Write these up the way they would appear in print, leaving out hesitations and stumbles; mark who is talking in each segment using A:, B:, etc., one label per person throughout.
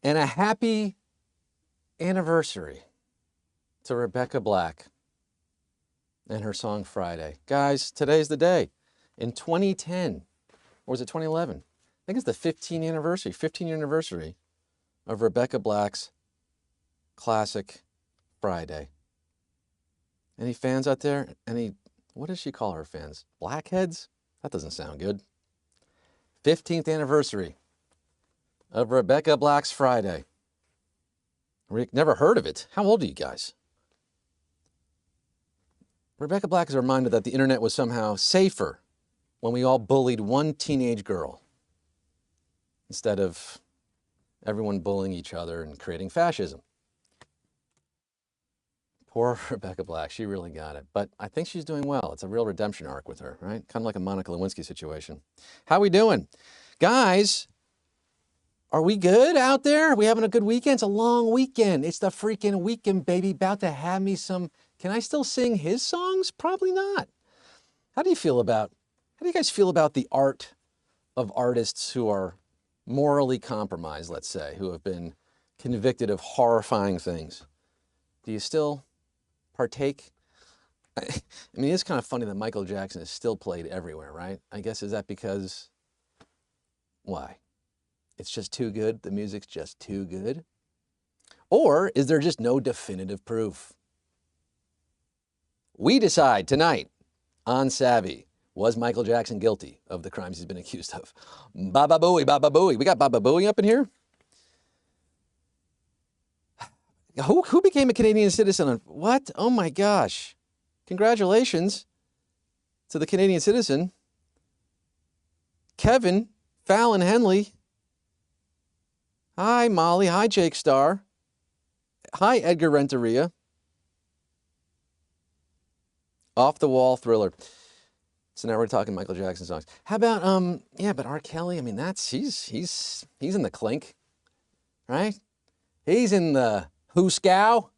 A: And a happy anniversary to Rebecca Black and her song Friday. Guys, today's the day. In 2010, or was it 2011? I think it's the 15th anniversary of Rebecca Black's classic Friday. Any fans out there? What does she call her fans? Blackheads? That doesn't sound good. 15th anniversary of Rebecca Black's Friday. Never heard of it. How old are you guys? Rebecca Black is a reminder that the internet was somehow safer when we all bullied one teenage girl instead of everyone bullying each other and creating fascism. Poor Rebecca Black, she really got it. But I think she's doing well. It's a real redemption arc with her, right? Kind of like a Monica Lewinsky situation. How we doing? Guys, are we good out there? Are we having a good weekend? It's a long weekend. It's the freaking weekend, baby. About to have me some... Can I still sing his songs? Probably not. How do you guys feel about the art of artists who are morally compromised, let's say, who have been convicted of horrifying things? Do you still partake? I mean, it's kind of funny that Michael Jackson is still played everywhere, right? I guess, is that because... Why? It's just too good? The music's just too good? Or is there just no definitive proof? We decide tonight on Savvy, was Michael Jackson guilty of the crimes he's been accused of? Baba Booey, Baba Booey. We got Baba Booey up in here? Who became a Canadian citizen? What? Oh my gosh. Congratulations to the Canadian citizen, Kevin Fallon Henley. Hi, Molly. Hi, Jake Starr. Hi, Edgar Renteria. Off the wall thriller. So now we're talking Michael Jackson songs. How about yeah, but R. Kelly, I mean, he's in the clink, right? He's in the Hooskow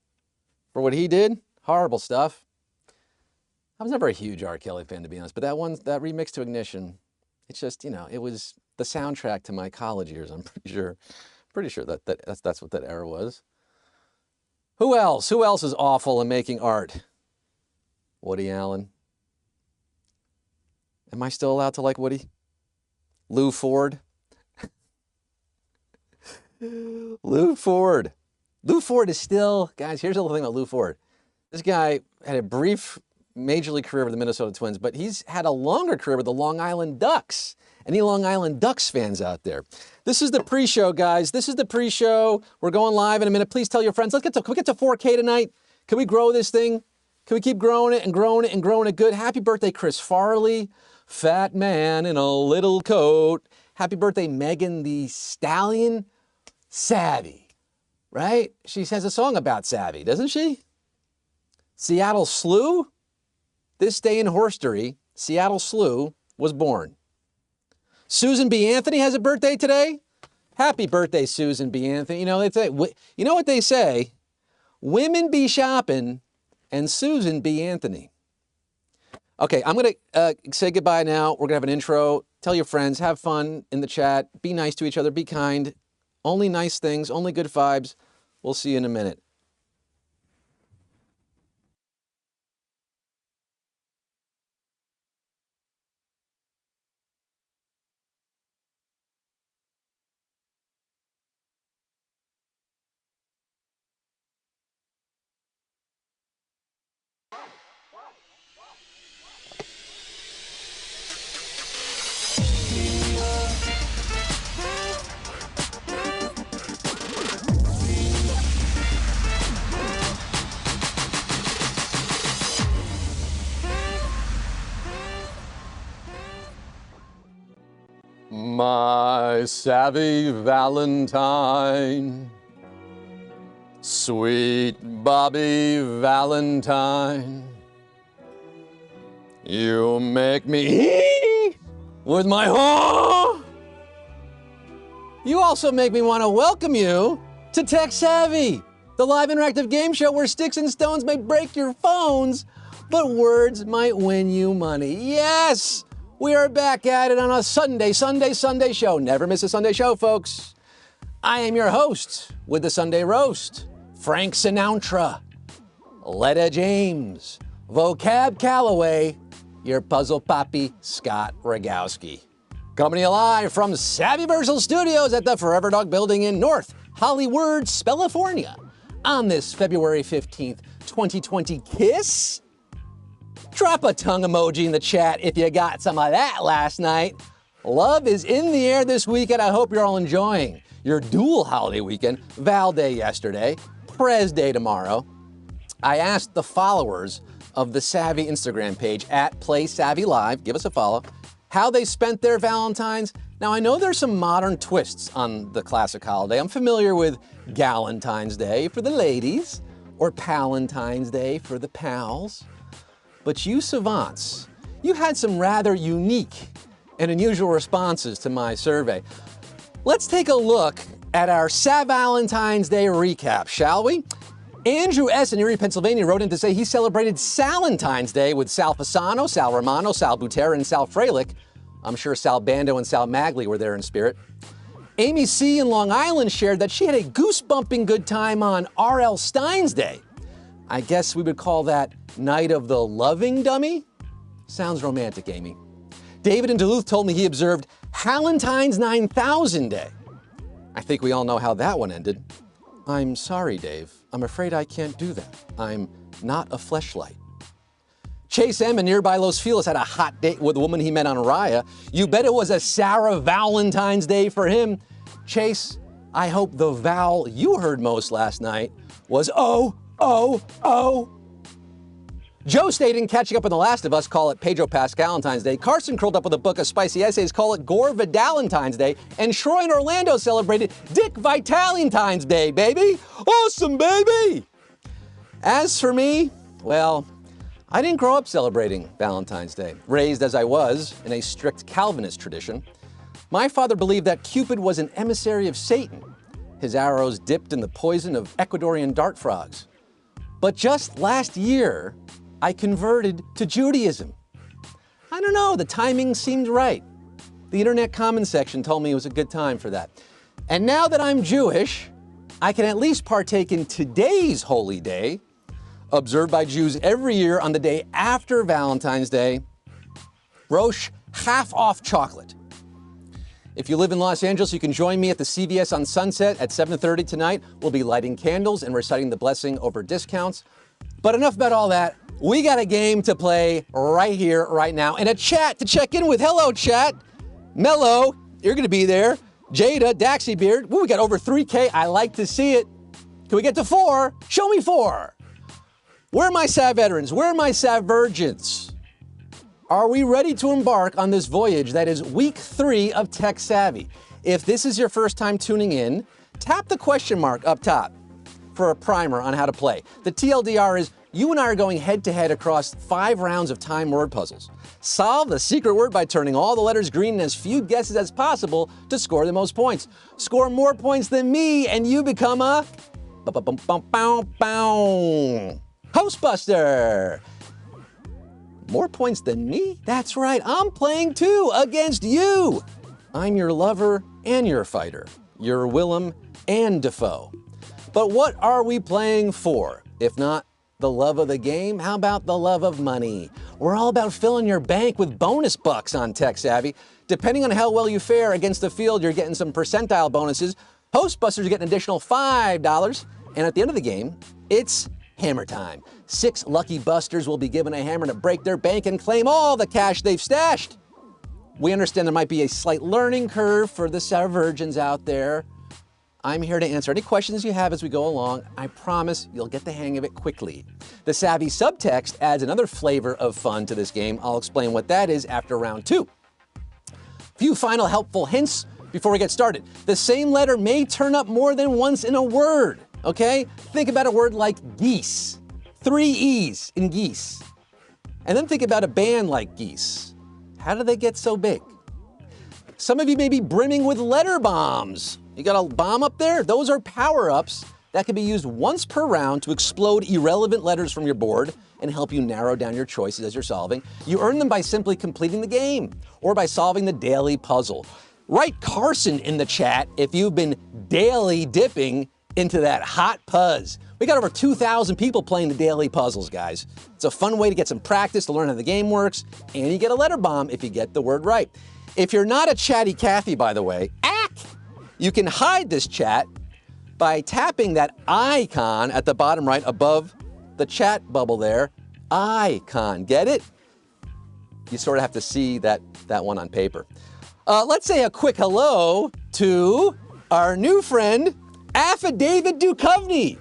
A: for what he did. Horrible stuff. I was never a huge R. Kelly fan, to be honest, but that remix to Ignition, it's just, it was the soundtrack to my college years. I'm pretty sure that's what that era was. Who else? Who else is awful in making art? Woody Allen. Am I still allowed to like Woody? Lou Ford. Lou Ford. Lou Ford is still, guys, here's the little thing about Lou Ford. This guy had a brief major league career with the Minnesota Twins, but he's had a longer career with the Long Island Ducks. Any Long Island Ducks fans out there? This is the pre-show, guys. This is the pre-show. We're going live in a minute. Please tell your friends. Can we get to 4K tonight? Can we grow this thing? Can we keep growing it and growing it and growing it good? Happy birthday, Chris Farley. Fat man in a little coat. Happy birthday, Megan Thee Stallion. Savvy, right? She has a song about Savvy, doesn't she? Seattle Slew. This day in history, Seattle Slew was born. Susan B. Anthony has a birthday today. Happy birthday, Susan B. Anthony. You know what they say? Women be shopping and Susan B. Anthony. Okay, I'm going to say goodbye now. We're going to have an intro. Tell your friends, have fun in the chat. Be nice to each other. Be kind. Only nice things, only good vibes. We'll see you in a minute. My savvy Valentine, sweet Bobby Valentine, you make me with my heart. You also make me want to welcome you to TextSavvy, the live interactive game show where sticks and stones may break your phones, but words might win you money. Yes! We are back at it on a Sunday show. Never miss a Sunday show, folks. I am your host with the Sunday Roast, Frank Sinatra, Letta James, Vocab Calloway, your puzzle poppy, Scott Rogowsky. Coming to you live from Savvy Virtual Studios at the Forever Dog Building in North Hollywood, California. On this February 15th, 2020 kiss. Drop a tongue emoji in the chat if you got some of that last night. Love is in the air this weekend. I hope you're all enjoying your dual holiday weekend. Val Day yesterday, Prez Day tomorrow. I asked the followers of the Savvy Instagram page at PlaySavvyLive, give us a follow, how they spent their Valentines. Now, I know there's some modern twists on the classic holiday. I'm familiar with Galentine's Day for the ladies or Palentine's Day for the pals. But you savants, you had some rather unique and unusual responses to my survey. Let's take a look at our Valentine's Day recap, shall we? Andrew S. in Erie, Pennsylvania wrote in to say he celebrated Salentine's Day with Sal Fasano, Sal Romano, Sal Butera, and Sal Frelick. I'm sure Sal Bando and Sal Magli were there in spirit. Amy C. in Long Island shared that she had a goosebumping good time on R.L. Stein's Day. I guess we would call that Night of the Loving Dummy? Sounds romantic, Amy. David in Duluth told me he observed Halentine's 9000 Day. I think we all know how that one ended. I'm sorry, Dave. I'm afraid I can't do that. I'm not a fleshlight. Chase M in nearby Los Feliz had a hot date with a woman he met on Raya. You bet it was a Sarah Valentine's Day for him. Chase, I hope the Val you heard most last night was oh. Joe stayed in catching up with The Last of Us, call it Pedro Pascalentine's Day. Carson curled up with a book of spicy essays, call it Gore Vidalentine's Day. And Troy in Orlando celebrated Dick Vitalentine's Day, baby. Awesome, baby. As for me, well, I didn't grow up celebrating Valentine's Day. Raised as I was in a strict Calvinist tradition, my father believed that Cupid was an emissary of Satan, his arrows dipped in the poison of Ecuadorian dart frogs. But just last year, I converted to Judaism. I don't know, the timing seemed right. The internet comment section told me it was a good time for that. And now that I'm Jewish, I can at least partake in today's holy day, observed by Jews every year on the day after Valentine's Day, Rosh half-off chocolate. If you live in Los Angeles, you can join me at the CVS on Sunset at 7:30 tonight. We'll be lighting candles and reciting the blessing over discounts. But enough about all that. We got a game to play right here, right now, and a chat to check in with. Hello, chat. Mello, you're going to be there. Jada, Daxy Beard. Woo, we got over 3K. I like to see it. Can we get to 4? Show me 4. Where are my Sav veterans? Where are my Sav virgins? Are we ready to embark on this voyage that is week 3 of TextSavvy? If this is your first time tuning in, tap the question mark up top for a primer on how to play. The TLDR is you and I are going head-to-head across 5 rounds of time word puzzles. Solve the secret word by turning all the letters green and as few guesses as possible to score the most points. Score more points than me and you become a Hostbuster. More points than me? That's right, I'm playing too against you. I'm your lover and your fighter, your Willem and Defoe. But what are we playing for? If not the love of the game, how about the love of money? We're all about filling your bank with bonus bucks on TextSavvy. Depending on how well you fare against the field, you're getting some percentile bonuses. Hostbusters get an additional $5. And at the end of the game, it's hammer time. 6 lucky busters will be given a hammer to break their bank and claim all the cash they've stashed. We understand there might be a slight learning curve for the virgins out there. I'm here to answer any questions you have as we go along. I promise you'll get the hang of it quickly. The Savvy subtext adds another flavor of fun to this game. I'll explain what that is after round 2. Few final helpful hints before we get started. The same letter may turn up more than once in a word, okay? Think about a word like geese. 3 E's in geese. And then think about a band like Geese. How do they get so big? Some of you may be brimming with letter bombs. You got a bomb up there? Those are power-ups that can be used once per round to explode irrelevant letters from your board and help you narrow down your choices as you're solving. You earn them by simply completing the game or by solving the daily puzzle. Write Carson in the chat if you've been daily dipping into that hot puzz. We got over 2,000 people playing the daily puzzles, guys. It's a fun way to get some practice to learn how the game works, and you get a letter bomb if you get the word right. If you're not a chatty Cathy, by the way, you can hide this chat by tapping that icon at the bottom right above the chat bubble there. Icon, get it? You sort of have to see that one on paper. Let's say a quick hello to our new friend, Affidavit Duchovny.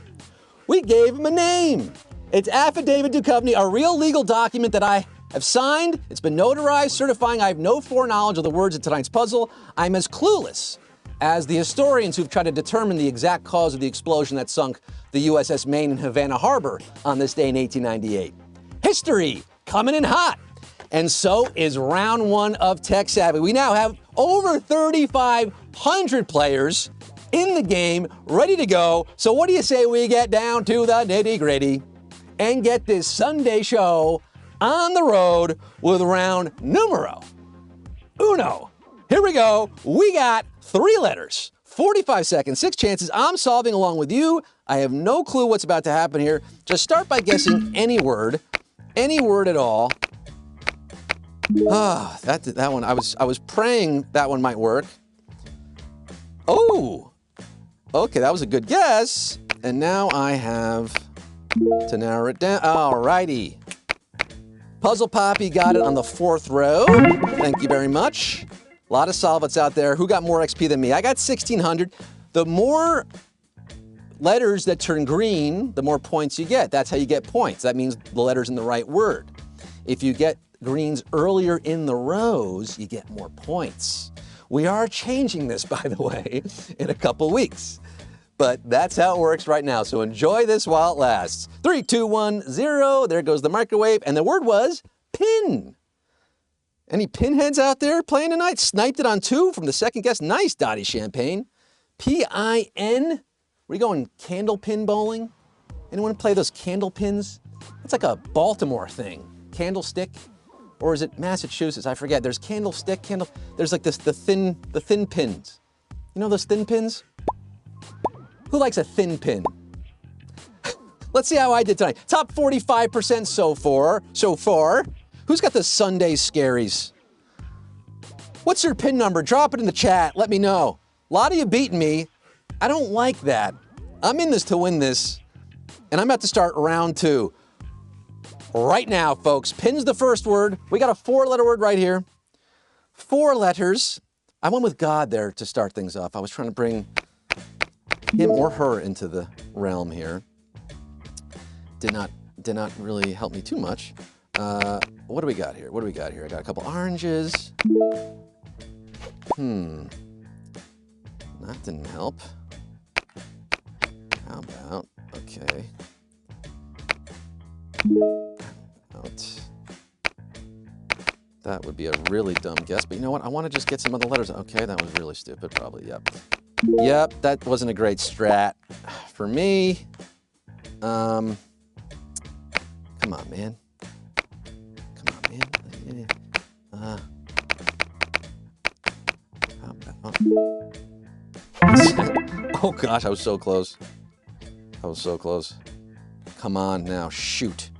A: We gave him a name. It's Affidavit Duchovny, a real legal document that I have signed. It's been notarized, certifying I have no foreknowledge of the words in tonight's puzzle. I'm as clueless as the historians who've tried to determine the exact cause of the explosion that sunk the USS Maine in Havana Harbor on this day in 1898. History coming in hot. And so is round one of TextSavvy. We now have over 3,500 players in the game, ready to go. So what do you say we get down to the nitty-gritty and get this Sunday show on the road with round numero uno. Here we go. We got 3 letters, 45 seconds, 6 chances. I'm solving along with you. I have no clue what's about to happen here. Just start by guessing any word at all. Ah, that one, I was praying that one might work. Oh, okay, that was a good guess. And now I have to narrow it down. All righty. Puzzle Poppy got it on the 4th row. Thank you very much. A lot of solvents out there. Who got more XP than me? I got 1,600. The more letters that turn green, the more points you get. That's how you get points. That means the letter's in the right word. If you get greens earlier in the rows, you get more points. We are changing this, by the way, in a couple weeks. But that's how it works right now. So enjoy this while it lasts. 3, 2, 1, 0. There goes the microwave. And the word was pin. Any pinheads out there playing tonight? Sniped it on 2 from the second guess. Nice, Dottie Champagne. P-I-N. Were you going candle pin bowling? Anyone play those candle pins? It's like a Baltimore thing. Candlestick. Or is it Massachusetts? I forget. There's candlestick, there's like the thin pins. You know those thin pins? Who likes a thin pin? Let's see how I did tonight. Top 45% so far. Who's got the Sunday scaries? What's your pin number? Drop it in the chat. Let me know. A lot of you beating me. I don't like that. I'm in this to win this. And I'm about to start round 2. Right now, folks. Pin's the first word. We got a 4-letter word right here. 4 letters. I went with God there to start things off. I was trying to bring him or her into the realm here. Did not really help me too much. What do we got here? I got a couple oranges. That didn't help. How about, okay. That would be a really dumb guess, but you know what? I want to just get some other letters. Okay, that was really stupid, probably, yep. Yep, that wasn't a great strat for me. Come on, man. How about... Oh gosh, I was so close. Come on now, shoot.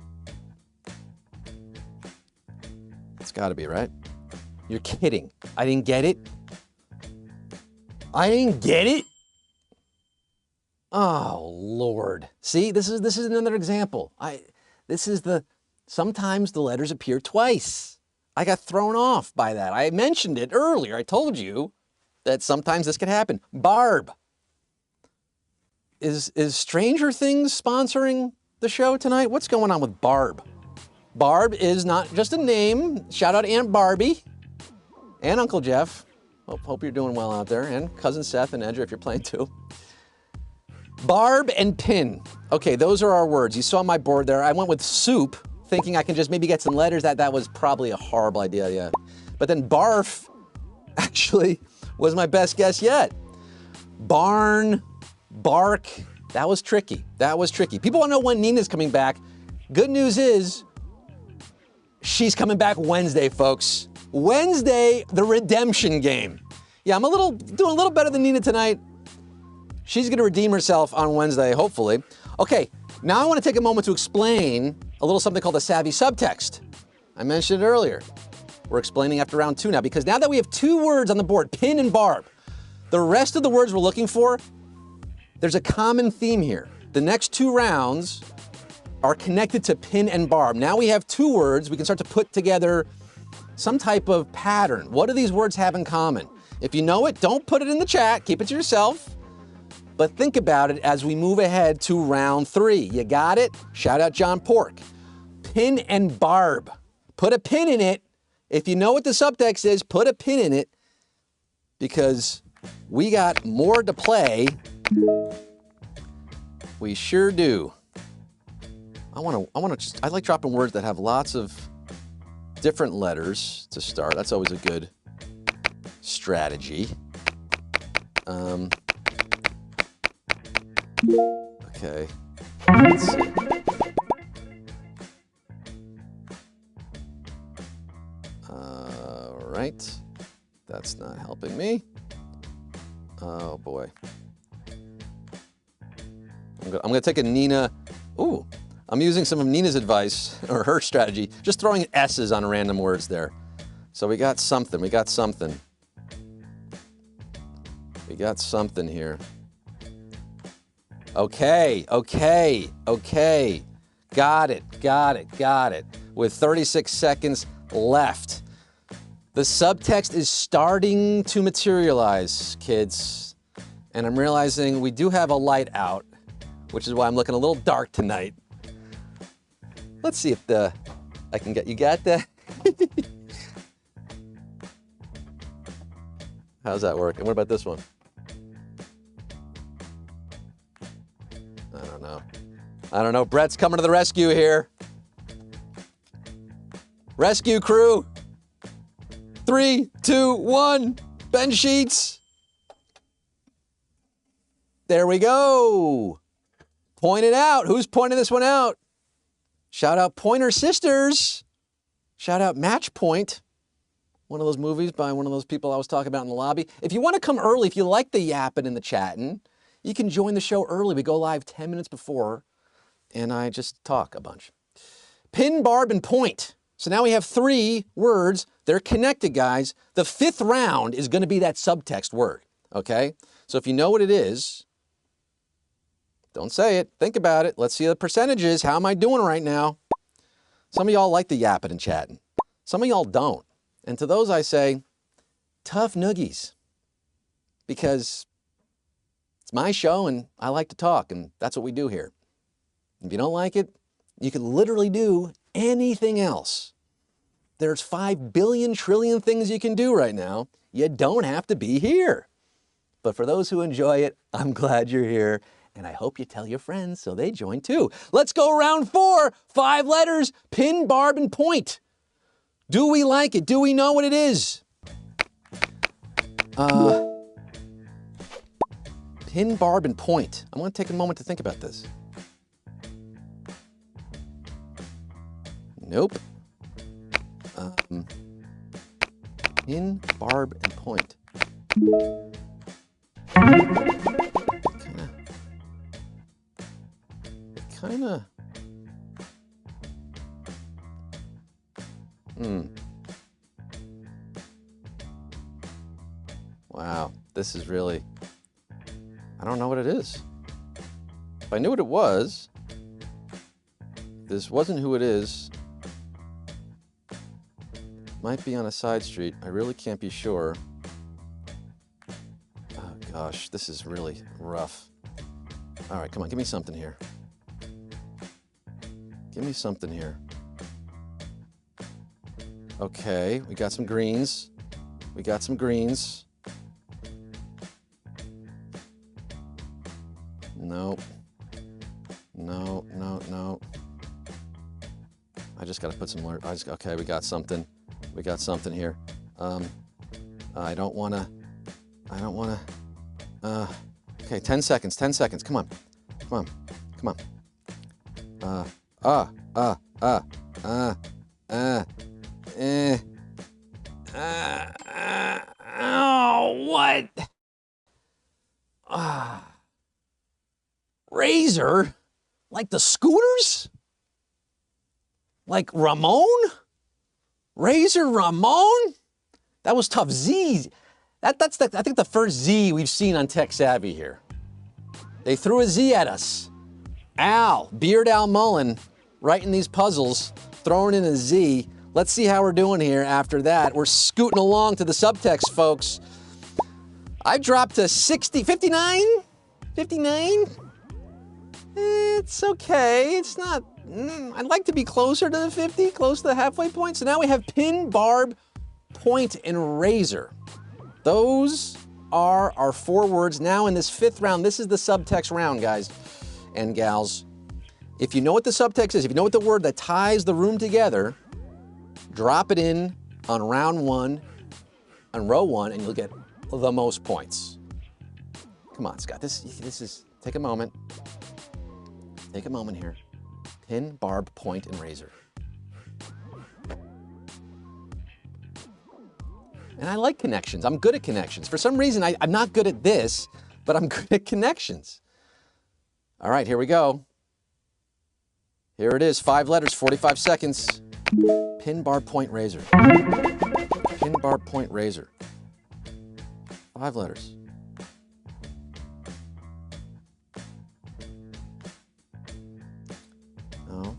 A: It's gotta be, right? You're kidding. I didn't get it? Oh, Lord. See, this is another example. Sometimes the letters appear twice. I got thrown off by that. I mentioned it earlier. I told you that sometimes this could happen. Barb. Is Stranger Things sponsoring the show tonight? What's going on with Barb? Barb is not just a name. Shout out Aunt Barbie and Uncle Jeff. Hope you're doing well out there. And Cousin Seth and Edra if you're playing too. Barb and pin. Okay, those are our words. You saw my board there. I went with soup, thinking I can just maybe get some letters. That was probably a horrible idea, yeah. But then barf actually was my best guess yet. Barn, bark, that was tricky. People want to know when Nina's coming back. Good news is, she's coming back Wednesday, folks. Wednesday, the redemption game. Yeah, I'm doing a little better than Nina tonight. She's going to redeem herself on Wednesday, hopefully. Okay, now I want to take a moment to explain a little something called the Savvy subtext. I mentioned it earlier. We're explaining after round 2 now, because now that we have 2 words on the board, pin and barb, the rest of the words we're looking for, there's a common theme here. The next 2 rounds are connected to pin and barb. Now we have 2 words, we can start to put together some type of pattern. What do these words have in common? If you know it, don't put it in the chat, keep it to yourself. But think about it as we move ahead to round 3. You got it? Shout out John Pork. Pin and barb. Put a pin in it. If you know what the subtext is, put a pin in it, because we got more to play. We sure do. I like dropping words that have lots of different letters to start. That's always a good strategy. Okay, let's see. All right, that's not helping me. Oh boy. I'm gonna take a Nina. Ooh, I'm using some of Nina's advice, or her strategy, just throwing S's on random words there. So we got something, we got something. We got something here. Okay, okay, okay. Got it, got it, got it. With 36 seconds left. The subtext is starting to materialize, kids. And I'm realizing we do have a light out, which is why I'm looking a little dark tonight. Let's see if I can get, you got that? How's that work? And what about this one? I don't know. Brett's coming to the rescue here. Rescue crew. 3, 2, 1. Ben Sheets. There we go. Point it out. Who's pointing this one out? Shout out Pointer Sisters. Shout out Match Point. One of those movies by one of those people I was talking about in the lobby. If you want to come early, if you like the yapping and the chatting, you can join the show early. We go live 10 minutes before, and I just talk a bunch. Pin, barb, and point. So now we have 3 words. They're connected, guys. The 5th round is going to be that subtext word, okay? So if you know what it is, don't say it. Think about it. Let's see the percentages. How am I doing right now? Some of y'all like the yapping and chatting. Some of y'all don't. And to those I say, tough noogies. Because it's my show and I like to talk, and that's what we do here. If you don't like it, you can literally do anything else. There's 5 billion trillion things you can do right now. You don't have to be here. But for those who enjoy it, I'm glad you're here. And I hope you tell your friends so they join too. Let's go round 4. 5 letters, pin, barb, and point. Do we like it? Do we know what it is? Pin, barb, and point. I want to take a moment to think about this. Nope. Pin, barb, and point. Kinda. Wow, this is really, I don't know what it is. If I knew what it was, this wasn't who it is. Might be on a side street. I really can't be sure. Oh gosh, this is really rough. All right, come on, give me something here. Give me something here. Okay, we got some greens. We got some greens. Nope. No, no, no. I just got to put some more. Okay, we got something. We got something here. I don't want to. Okay, 10 seconds, 10 seconds. Come on. Come on. Come on. Oh, Razor? Like the scooters? Like Ramon? Razor Ramon? That was tough. Z. That's I think the first Z we've seen on TextSavvy here. They threw a Z at us. Beard Al Mullen, writing these puzzles, throwing in a Z. Let's see how we're doing here after that. We're scooting along to the subtext, folks. I dropped to 60, 59? 59? It's okay. It's not, I'd like to be closer to the 50, close to the halfway point. So now we have pin, barb, point, and razor. Those are our 4 words. Now in this 5th round, this is the subtext round, guys and gals. If you know what the subtext is, if you know what the word that ties the room together, drop it in on round 1, on row 1, and you'll get the most points. Come on, Scott, this is, take a moment. Take a moment here. Pin, barb, point, and razor. And I like connections. I'm good at connections. For some reason, I'm not good at this, but I'm good at connections. All right, here we go. Here it is, 5 letters, 45 seconds. Pin, barb, point, razor. Pin, barb, point, razor. 5 letters. No.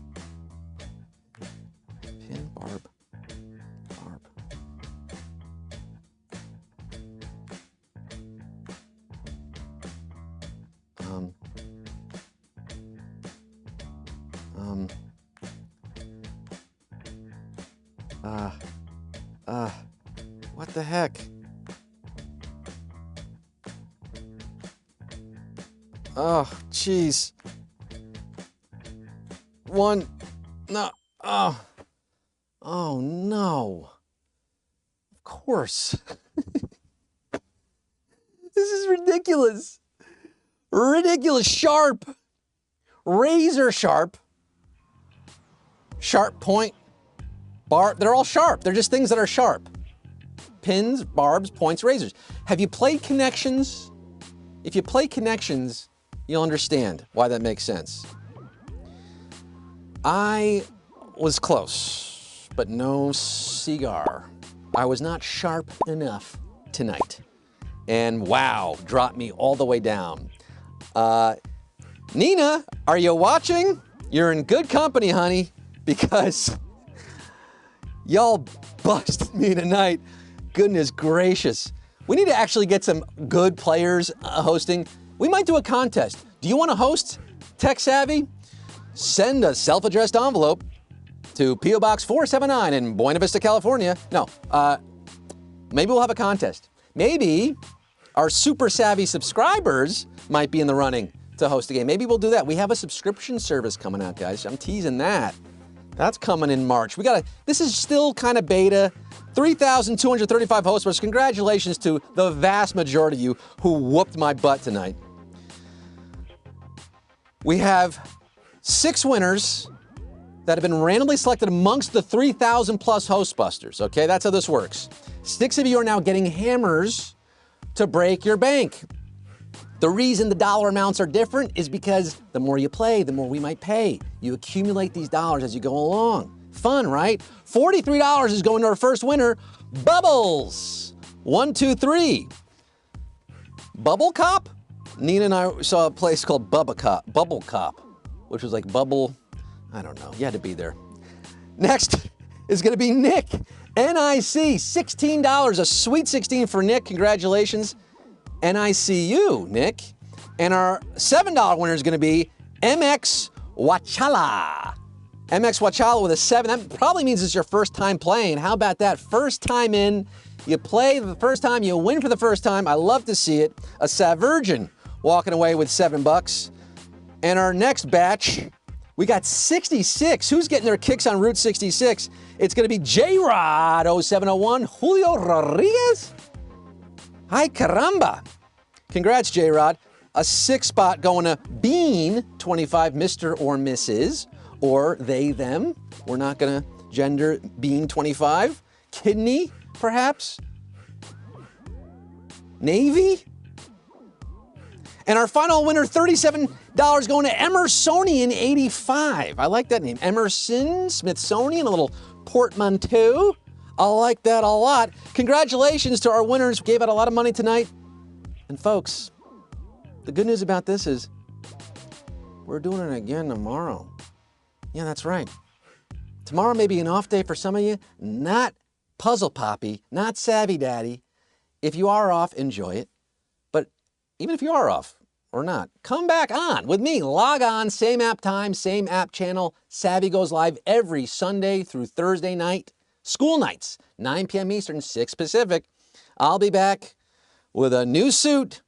A: Pin, barb, barb. What the heck? Oh, jeez. No, oh no. Of course. This is ridiculous. Ridiculous. Sharp. Razor sharp. Sharp point. Barb. They're all sharp. They're just things that are sharp. Pins, barbs, points, razors. Have you played connections? If you play connections, you'll understand why that makes sense. I was close, but no cigar. I was not sharp enough tonight. And wow, dropped me all the way down. Nina, are you watching? You're in good company, honey, because y'all busted me tonight. Goodness gracious. We need to actually get some good players hosting. We might do a contest. Do you want to host TextSavvy? Send a self-addressed envelope to P.O. Box 479 in Buena Vista, California. No, maybe we'll have a contest. Maybe our super savvy subscribers might be in the running to host a game. Maybe we'll do that. We have a subscription service coming out, guys. I'm teasing that. That's coming in March. This is still kind of beta. 3,235 hosts, but congratulations to the vast majority of you who whooped my butt tonight. We have 6 winners that have been randomly selected amongst the 3,000 plus Hostbusters, okay? That's how this works. 6 of you are now getting hammers to break your bank. The reason the dollar amounts are different is because the more you play, the more we might pay. You accumulate these dollars as you go along. Fun, right? $43 is going to our first winner, Bubbles. 1, 2, 3. Bubble Cop? Nina and I saw a place called Bubble Cop, which was like bubble, I don't know, you had to be there. Next is gonna be Nick, NIC, $16, a sweet 16 for Nick, congratulations. NICU, Nick. And our $7 winner is gonna be MX Wachala. MX Wachala with a 7, that probably means it's your first time playing. How about that? First time in, you play for the first time, you win for the first time. I love to see it. A Savirgin walking away with $7. And our next batch, we got 66. Who's getting their kicks on Route 66? It's gonna be J-Rod 0701, Julio Rodriguez. Hi caramba. Congrats, J-Rod. A 6 spot going to Bean 25, Mr. or Mrs. or they, them. We're not gonna gender Bean 25. Kidney, perhaps? Navy? And our final winner, $37 going to Emersonian85. I like that name. Emerson Smithsonian, a little portmanteau. I like that a lot. Congratulations to our winners. We gave out a lot of money tonight. And folks, the good news about this is we're doing it again tomorrow. Yeah, that's right. Tomorrow may be an off day for some of you. Not Puzzle Poppy, not Savvy Daddy. If you are off, enjoy it. But even if you are off or not, come back on with me. Log on, same app time, same app channel. Savvy goes live every Sunday through Thursday night. School nights, 9 p.m. Eastern, 6 Pacific. I'll be back with a new suit.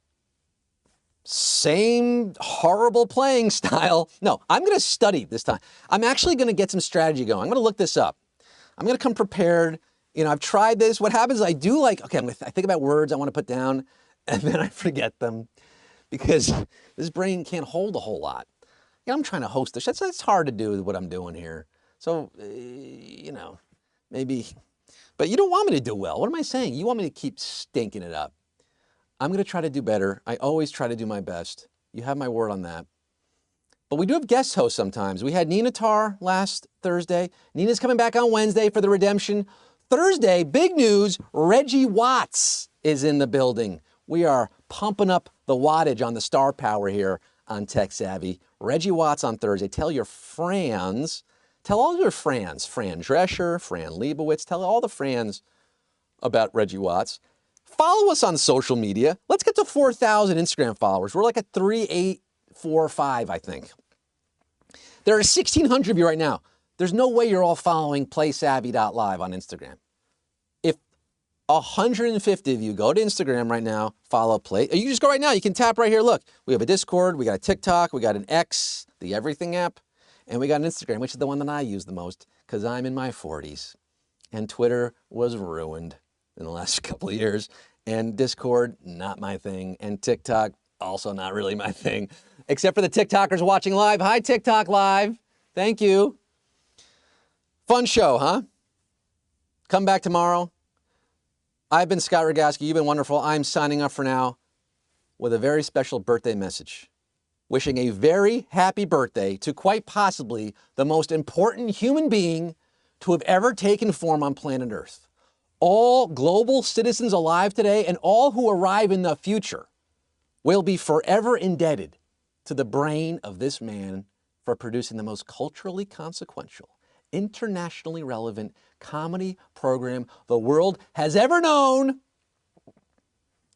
A: Same horrible playing style. No, I'm going to study this time. I'm actually going to get some strategy going. I'm going to look this up. I'm going to come prepared. You know, I've tried this. What happens is I do like, okay, I think about words I want to put down, and then I forget them because this brain can't hold a whole lot. You know, I'm trying to host this. That's hard to do with what I'm doing here. So, you know, maybe, but you don't want me to do well. What am I saying? You want me to keep stinking it up. I'm going to try to do better. I always try to do my best. You have my word on that. But we do have guest hosts sometimes. We had Nina Tarr last Thursday. Nina's coming back on Wednesday for the redemption. Thursday, big news, Reggie Watts is in the building. We are pumping up the wattage on the star power here on TextSavvy. Reggie Watts on Thursday. Tell your friends, tell all your friends, Fran Drescher, Fran Lebowitz, tell all the friends about Reggie Watts. Follow us on social media. Let's get to 4,000 Instagram followers. We're like at 3,845, I think. There are 1,600 of you right now. There's no way you're all following PlaySavvy.live on Instagram. If 150 of you go to Instagram right now, follow Play. You just go right now. You can tap right here. Look, we have a Discord, we got a TikTok, we got an X, the Everything app, and we got an Instagram, which is the one that I use the most because I'm in my 40s. And Twitter was ruined in the last couple of years. And Discord, not my thing. And TikTok, also not really my thing. Except for the TikTokers watching live. Hi, TikTok Live. Thank you. Fun show, huh? Come back tomorrow. I've been Scott Rogowsky. You've been wonderful. I'm signing off for now with a very special birthday message. Wishing a very happy birthday to quite possibly the most important human being to have ever taken form on planet Earth. All global citizens alive today and all who arrive in the future will be forever indebted to the brain of this man for producing the most culturally consequential, internationally relevant comedy program the world has ever known.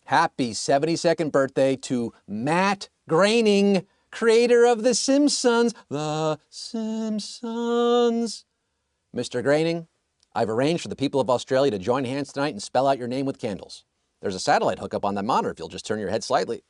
A: Happy 72nd birthday to Matt Groening, creator of The Simpsons. The Simpsons. Mr. Groening, I've arranged for the people of Australia to join hands tonight and spell out your name with candles. There's a satellite hookup on that monitor if you'll just turn your head slightly.